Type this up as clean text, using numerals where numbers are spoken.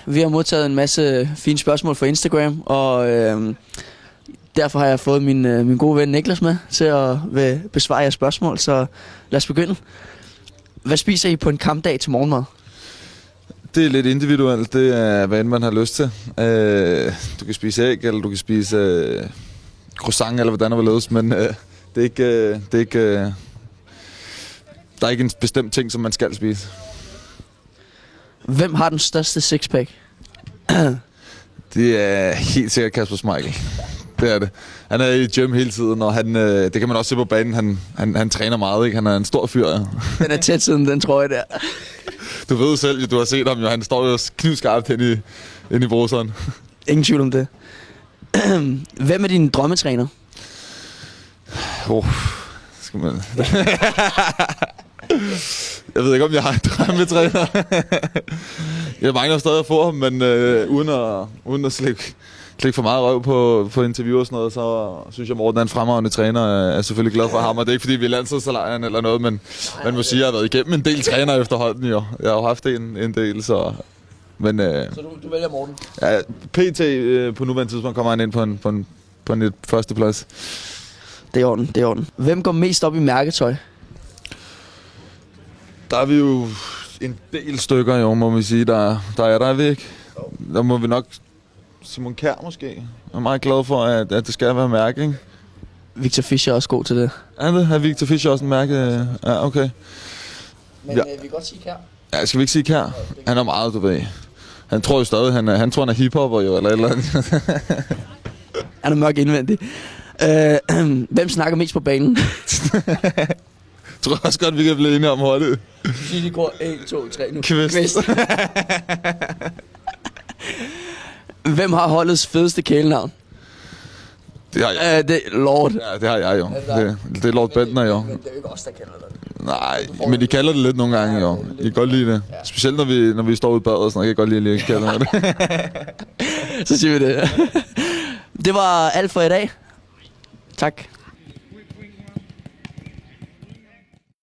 Vi har modtaget en masse fine spørgsmål fra Instagram, og derfor har jeg fået min gode ven Niklas med til at besvare jeres spørgsmål, så lad os begynde. Hvad spiser I på en kampdag til morgenmad? Det er lidt individuelt. Det er, hvad end man har lyst til. Du kan spise æg, eller du kan spise croissant, eller hvordan det vil ledes, men det er ikke, der er ikke en bestemt ting, som man skal spise. Hvem har den største sixpack? Det er helt sikkert Kasper Schmeichel. Det er det. Han er i gym hele tiden, og det kan man også se på banen. Han træner meget, ikke? Han er en stor fyr. Ja. Den er tæt siden den trøje der. Du ved selv, du har set ham jo. Han står jo knivskarpt inde i bruseren. Ingen tvivl om det. Hvem er din drømmetræner? Skal man... Jeg ved ikke, om jeg har en drømmetræner. Jeg mangler stadig at få ham, men uden at slikke for meget røv på interview og sådan noget, så synes jeg, Morten er en fremragende træner. Jeg er selvfølgelig glad for ham, og det er ikke, fordi vi er landsholdsalejren eller noget, men man må sige, at jeg har været igennem en del træner efterhånden jo. Jeg har jo haft en del, så... Men, så du vælger Morten? Ja, PT på nuværende tidspunkt kommer han ind på en førsteplads. Det er i orden. Hvem går mest op i mærketøj? Der er vi jo en del stykker, jo, må vi sige. Der er vi ikke. Der må vi nok... Simon Kjær måske. Jeg er meget glad for, at det skal være mærke, ikke? Victor Fischer er også god til det. Er Victor Fischer også en mærke? Ja, okay. Men ja. Vi kan godt sige Kjær. Ja, skal vi ikke sige Kjær? Han er meget, du ved. Han tror jo stadig, han tror, han er hiphopper jo, eller et eller andet. Han er mørk indvendig. Hvem snakker mest på banen? Jeg tror også godt, vi kan blive enige om holdet. Sige, det går 1, 2, 3 nu. Kvist. Hvem har holdets fedeste kælenavn? Det har jeg. Det er Lord. Ja, det har jeg jo. Det er Lord Bentner jo. Men det er jo ikke os, der kender det. Nej, men de kalder det lidt nogle gange jo. I kan godt lide det. Specielt når vi står ude i badet og sådan noget. Jeg kan godt lide, at I kalder det. Så siger vi det. Det var alt for i dag. Tak.